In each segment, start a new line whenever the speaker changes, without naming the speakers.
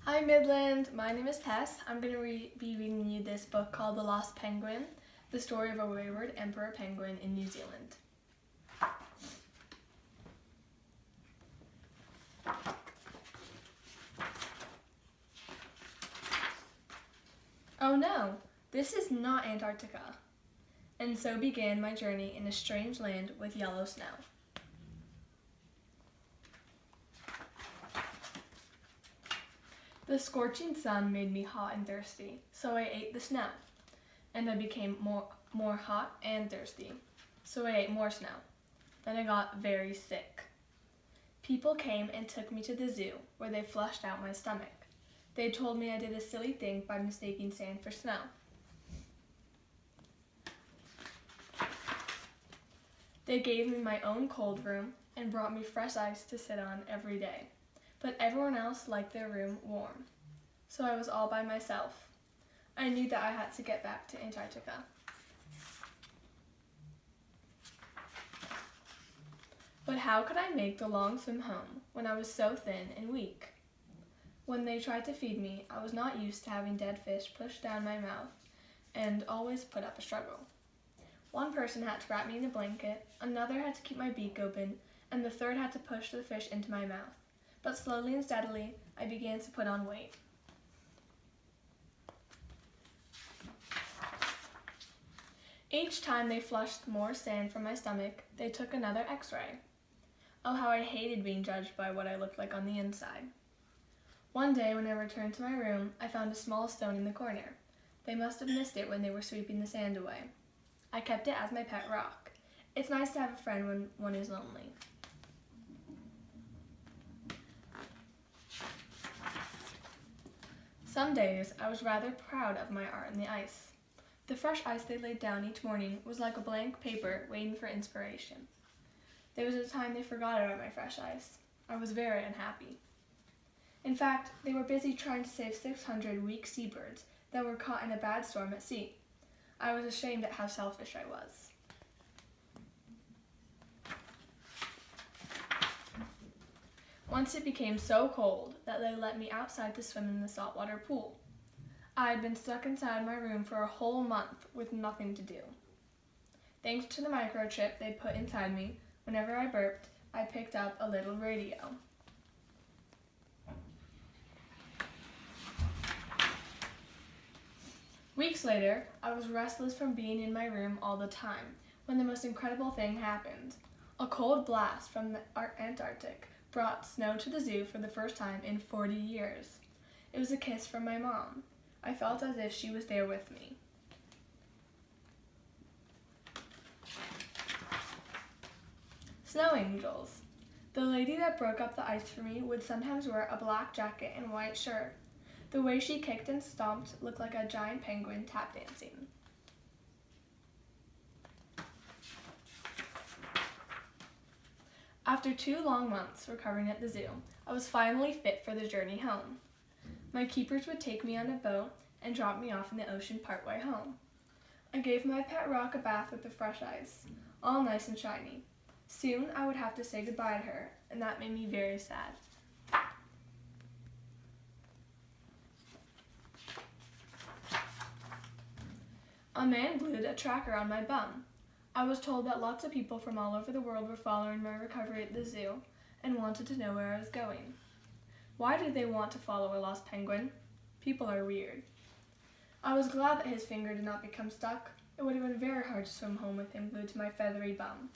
Hi Midland, my name is Tess. I'm going to be reading you this book called The Lost Penguin, the story of a wayward emperor penguin in New Zealand. Oh no, this is not Antarctica. And so began my journey in a strange land with yellow snow. The scorching sun made me hot and thirsty, so I ate the snow. And I became more hot and thirsty, so I ate more snow. Then I got very sick. People came and took me to the zoo, where they flushed out my stomach. They told me I did a silly thing by mistaking sand for snow. They gave me my own cold room and brought me fresh ice to sit on every day. But everyone else liked their room warm, so I was all by myself. I knew that I had to get back to Antarctica. But how could I make the long swim home when I was so thin and weak? When they tried to feed me, I was not used to having dead fish pushed down my mouth and always put up a struggle. One person had to wrap me in a blanket, another had to keep my beak open, and the third had to push the fish into my mouth. But slowly and steadily, I began to put on weight. Each time they flushed more sand from my stomach, they took another x-ray. Oh, how I hated being judged by what I looked like on the inside. One day, when I returned to my room, I found a small stone in the corner. They must have missed it when they were sweeping the sand away. I kept it as my pet rock. It's nice to have a friend when one is lonely. Some days, I was rather proud of my art in the ice. The fresh ice they laid down each morning was like a blank paper waiting for inspiration. There was a time they forgot about my fresh ice. I was very unhappy. In fact, they were busy trying to save 600 weak seabirds that were caught in a bad storm at sea. I was ashamed at how selfish I was. Once it became so cold that they let me outside to swim in the saltwater pool. I had been stuck inside my room for a whole month with nothing to do. Thanks to the microchip they put inside me, whenever I burped, I picked up a little radio. Weeks later, I was restless from being in my room all the time when the most incredible thing happened. A cold blast from the Antarctic brought snow to the zoo for the first time in 40 years. It was a kiss from my mom. I felt as if she was there with me. Snow angels. The lady that broke up the ice for me would sometimes wear a black jacket and white shirt. The way she kicked and stomped looked like a giant penguin tap dancing. After 2 long months recovering at the zoo, I was finally fit for the journey home. My keepers would take me on a boat and drop me off in the ocean partway home. I gave my pet rock a bath with the fresh ice, all nice and shiny. Soon I would have to say goodbye to her, and that made me very sad. A man glued a tracker on my bum. I was told that lots of people from all over the world were following my recovery at the zoo and wanted to know where I was going. Why did they want to follow a lost penguin? People are weird. I was glad that his finger did not become stuck. It would have been very hard to swim home with him glued to my feathery bum.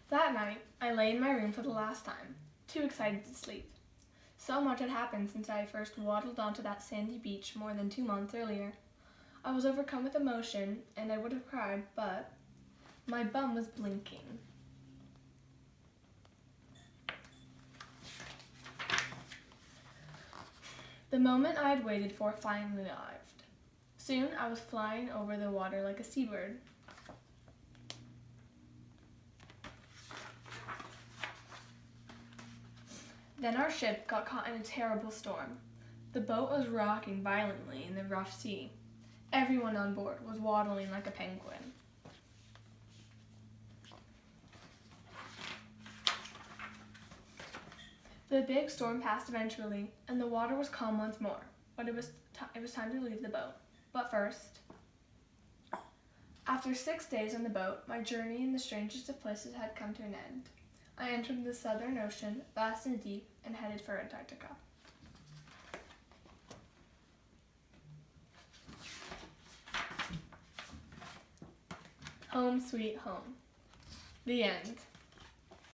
That night, I lay in my room for the last time, too excited to sleep. So much had happened since I first waddled onto that sandy beach more than 2 months earlier. I was overcome with emotion, and I would have cried, but my bum was blinking. The moment I had waited for finally arrived. Soon I was flying over the water like a seabird. Then our ship got caught in a terrible storm. The boat was rocking violently in the rough sea. Everyone on board was waddling like a penguin. The big storm passed eventually, and the water was calm once more, but it was time to leave the boat. But first, after 6 days on the boat, my journey in the strangest of places had come to an end. I entered the Southern Ocean, vast and deep, and headed for Antarctica. Home sweet home. The end.